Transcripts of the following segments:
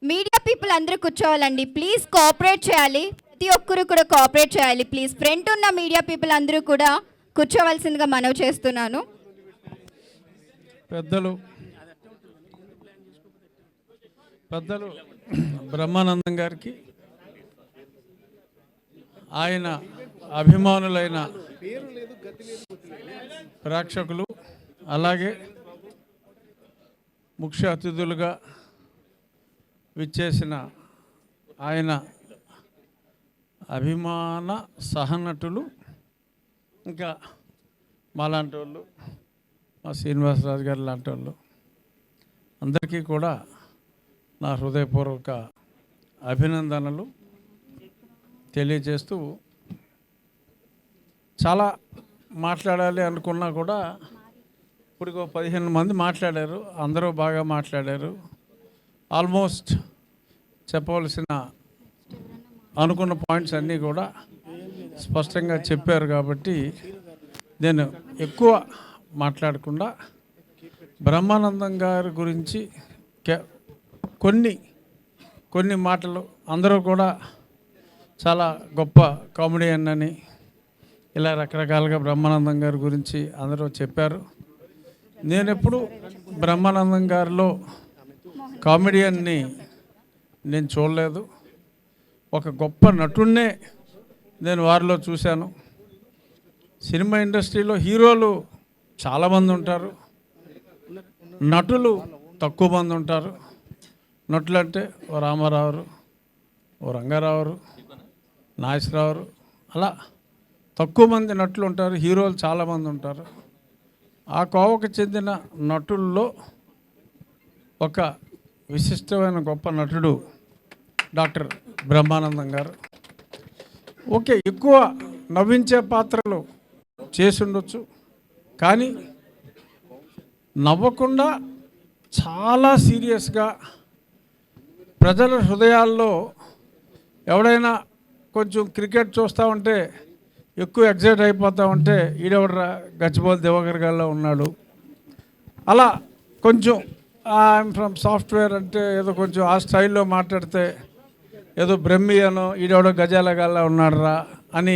Media people అందరూ కూర్చోవాలండి. Please cooperate చేయాలి. ప్రతి ఒక్కరు కూడా కోఆపరేట్ చేయాలి ప్లీజ్. ఫ్రంట్ ఉన్న మీడియా పీపుల్ అందరూ కూడా కూర్చోవలసిందిగా మనవి చేస్తున్నాను. పెద్దలు బ్రహ్మానందం గారికి, ఆయన అభిమానులైన ప్రేక్షకులు, అలాగే ముఖ్య అతిథులుగా విచ్చేసిన ఆయన అభిమాన సహనటులు, ఇంకా మాలాంటి వాళ్ళు, మా శ్రీనివాసరాజు గారు లాంటి వాళ్ళు అందరికీ కూడా నా హృదయపూర్వక అభినందనలు తెలియజేస్తూ, చాలా మాట్లాడాలి అనుకున్నా కూడా ఇప్పుడు 15 మంది మాట్లాడారు. అందరూ బాగా మాట్లాడారు. ఆల్మోస్ట్ చెప్పవలసిన అనుకున్న పాయింట్స్ అన్నీ కూడా స్పష్టంగా చెప్పారు. కాబట్టి నేను ఎక్కువ మాట్లాడకుండా బ్రహ్మానందం గారి గురించి కొన్ని మాటలు, అందరూ కూడా చాలా గొప్ప కామెడియన్ అని ఇలా రకరకాలుగా బ్రహ్మానందం గారి గురించి అందరూ చెప్పారు. నేను ఎప్పుడు బ్రహ్మానందం గారిలో కామెడియన్ని నేను చూడలేదు. ఒక గొప్ప నటున్నే నేను వారిలో చూశాను. సినిమా ఇండస్ట్రీలో హీరోలు చాలామంది ఉంటారు, నటులు తక్కువ మంది ఉంటారు. నటులు అంటే ఓ రామారావు, ఓ రంగారావు, నాగేశ్వరరావు, అలా తక్కువ మంది నటులు ఉంటారు. హీరోలు చాలామంది ఉంటారు. ఆ కోవకు చెందిన నటుల్లో ఒక విశిష్టమైన గొప్ప నటుడు డాక్టర్ బ్రహ్మానందం గారు. ఓకే, ఎక్కువ నవ్వించే పాత్రలు చేసి ఉండొచ్చు, కానీ నవ్వకుండా చాలా సీరియస్గా ప్రజల హృదయాల్లో, ఎవడైనా కొంచెం క్రికెట్ చూస్తూ ఉంటే ఎక్కువ ఎగ్జైట్ అయిపోతూ ఉంటే ఈడెవడరా గచ్చిబౌలి దివాకర్ గారిలో ఉన్నాడు, అలా కొంచెం ఐఎమ్ ఫ్రమ్ సాఫ్ట్వేర్ అంటే ఏదో కొంచెం ఆ స్టైల్లో మాట్లాడితే ఏదో బ్రహ్మి అనో ఈడెవడో గజాల గాల్లో ఉన్నాడురా అని,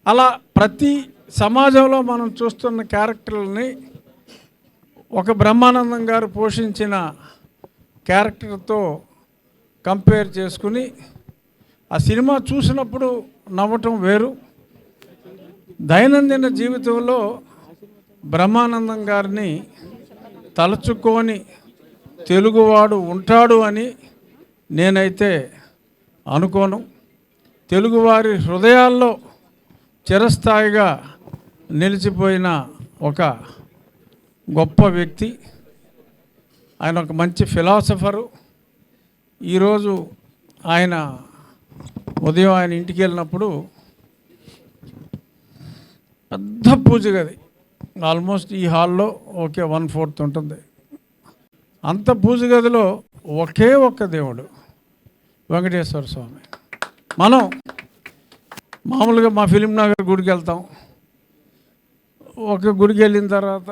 అలా ప్రతి సమాజంలో మనం చూస్తున్న క్యారెక్టర్లని ఒక బ్రహ్మానందం గారు పోషించిన క్యారెక్టర్తో కంపేర్ చేసుకుని ఆ సినిమా చూసినప్పుడు నవ్వటం వేరు. దైనందిన జీవితంలో బ్రహ్మానందం గారిని తలుచుకొని తెలుగువాడు ఉంటాడు అని నేనైతే అనుకోను. తెలుగువారి హృదయాల్లో చిరస్థాయిగా నిలిచిపోయిన ఒక గొప్ప వ్యక్తి. ఆయన ఒక మంచి ఫిలాసఫరు. ఈరోజు ఆయన ఉదయం ఆయన ఇంటికి వెళ్ళినప్పుడు పెద్ద పూజ గది, ఆల్మోస్ట్ ఈ హాల్లో ఓకే 1/4 ఉంటుంది. అంత పూజ గదిలో ఒకే ఒక్క దేవుడు, వెంకటేశ్వర స్వామి. మనం మామూలుగా మా ఫిలిం నగర్ గుడికి వెళ్తాం. ఒక గుడికి వెళ్ళిన తర్వాత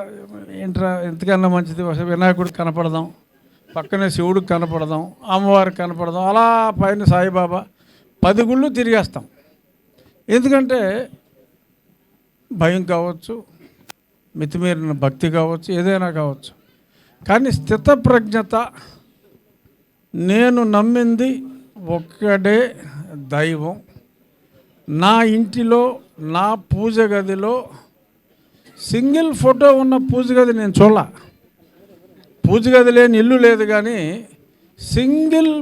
ఏంట్రా ఎంతకన్నా మంచిది వినాయకుడికి కనపడదాం, పక్కనే శివుడికి కనపడదాం, అమ్మవారికి కనపడదాం, అలా పైన సాయిబాబా 10 గుళ్ళు తిరిగేస్తాం. ఎందుకంటే భయం కావచ్చు, మితిమీరిన భక్తి కావచ్చు, ఏదైనా కావచ్చు. కానీ స్థితప్రజ్ఞత, నేను నమ్మింది ఒక్కడే దైవం, నా ఇంటిలో నా పూజ గదిలో సింగిల్ ఫోటో ఉన్న పూజ గది నేను చూడాల. పూజ గది లేని ఇల్లు లేదు, కానీ సింగిల్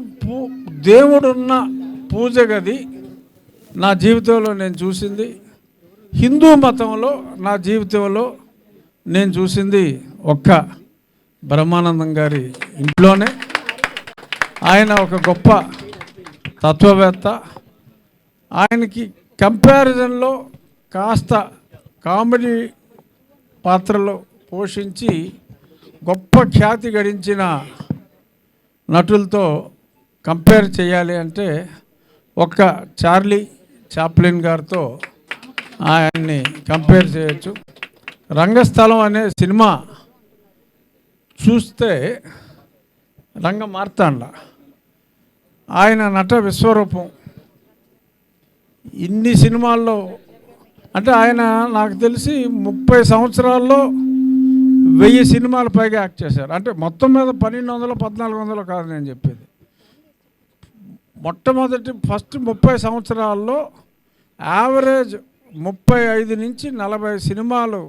దేవుడున్న పూజ గది నా జీవితంలో నేను చూసింది. హిందూ మతంలో నా జీవితంలో నేను చూసింది ఒక్క బ్రహ్మానందం గారి ఇంట్లోనే. ఆయన ఒక గొప్ప తత్వవేత్త. ఆయనకి కంపారిజన్లో కాస్త కామెడీ పాత్రలో పోషించి గొప్ప ఖ్యాతి గడించిన నటులతో కంపేర్ చేయాలి అంటే ఒక్క చార్లీ చాప్లిన్ గారితో ఆయన్ని కంపేర్ చేయొచ్చు. రంగస్థలం అనే సినిమా చూస్తే రంగం మారుతాండ. ఆయన నట విశ్వరూపం. ఇన్ని సినిమాల్లో అంటే ఆయన నాకు తెలిసి 30 సంవత్సరాల్లో 1000 సినిమాలు పైగా యాక్ట్ చేశారు. అంటే మొత్తం మీద 1200 1400 కాదు నేను చెప్పేది. మొట్టమొదటి ఫస్ట్ 30 సంవత్సరాల్లో యావరేజ్ 35 నుంచి 40 సినిమాలు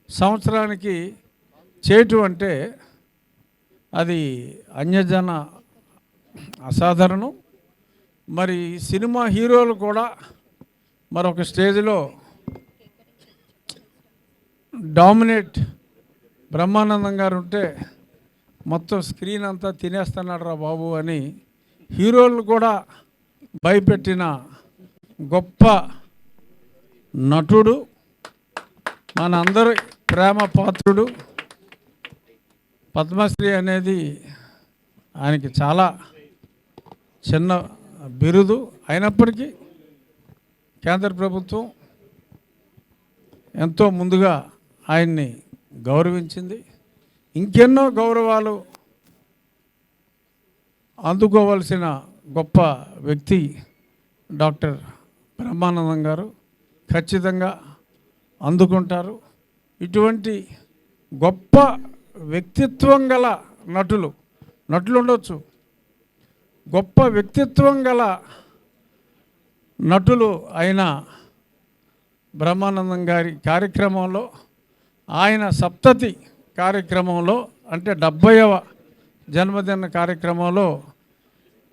సంవత్సరానికి చేయటం అంటే అది అన్యజన అసాధారణం. మరి సినిమా హీరోలు కూడా మరొక స్టేజ్లో డామినేట్ బ్రహ్మానందం గారు ఉంటే మొత్తం స్క్రీన్ అంతా తినేస్తున్నాడు రా బాబు అని హీరోలు కూడా భయపెట్టిన గొప్ప నటుడు, మనందరి ప్రేమ పాత్రుడు. పద్మశ్రీ అనేది ఆయనకి చాలా చిన్న బిరుదు అయినప్పటికీ కేంద్ర ప్రభుత్వం ఎంతో ముందుగా ఆయన్ని గౌరవించింది. ఇంకెన్నో గౌరవాలు అందుకోవలసిన గొప్ప వ్యక్తి డాక్టర్ బ్రహ్మానందం గారు. ఖచ్చితంగా అందుకుంటారు. ఇటువంటి గొప్ప వ్యక్తిత్వం గల నటులు ఉండొచ్చు. గొప్ప వ్యక్తిత్వం గల నటులు అయిన బ్రహ్మానందం గారి కార్యక్రమంలో, ఆయన సప్తతి కార్యక్రమంలో అంటే 70వ జన్మదిన కార్యక్రమంలో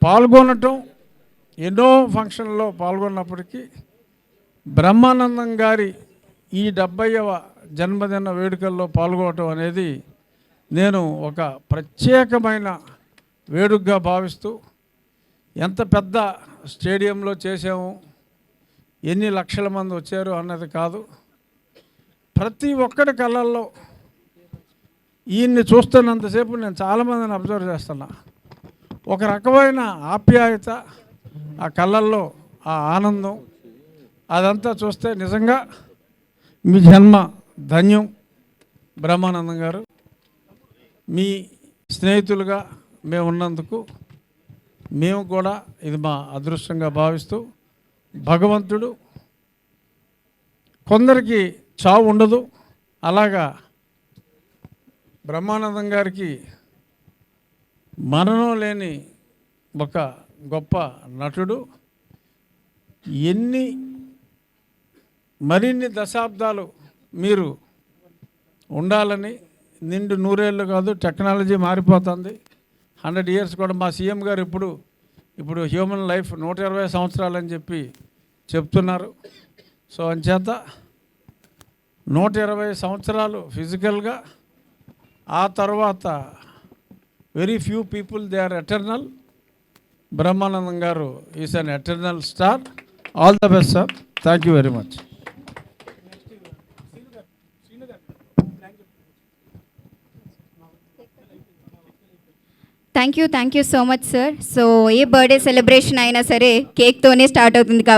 పాల్గొనటం, ఎన్నో ఫంక్షన్లో పాల్గొన్నప్పటికీ బ్రహ్మానందం గారి ఈ 70వ జన్మదిన వేడుకల్లో పాల్గొనటం అనేది నేను ఒక ప్రత్యేకమైన వేడుకగా భావిస్తూ, ఎంత పెద్ద స్టేడియంలో చేసాము, ఎన్ని లక్షల మంది వచ్చారు అన్నది కాదు, ప్రతి ఒక్కడి కళ్ళల్లో ఈయన్ని చూస్తున్నంతసేపు నేను చాలామందిని అబ్జర్వ్ చేస్తున్నా. ఒక రకమైన ఆప్యాయత ఆ కళ్ళల్లో, ఆ ఆనందం, అదంతా చూస్తే నిజంగా మీ జన్మ ధన్యం బ్రహ్మానందం గారు. మీ స్నేహితులుగా మేము ఉన్నందుకు మేము కూడా ఇది మా అదృష్టంగా భావిస్తూ, భగవంతుడు కొందరికి చావు ఉండదు, అలాగా బ్రహ్మానందం గారికి మరణం లేని ఒక గొప్ప నటుడు. మరిన్ని దశాబ్దాలు మీరు ఉండాలని, నిండు 100 ఏళ్ళు కాదు, టెక్నాలజీ మారిపోతుంది, 100 years కూడా. మా సీఎం గారు ఇప్పుడు హ్యూమన్ లైఫ్ 120 సంవత్సరాలు అని చెప్పి చెప్తున్నారు. సో అంచేత 120 సంవత్సరాలు ఫిజికల్గా, ఆ తర్వాత very few people they are eternal. Brahmanandam garu is an eternal star. All the best sir. Thank you very much. Thank you so much sir. So a birthday celebration అయినా సరే కేక్తోనే స్టార్ట్ అవుతుంది.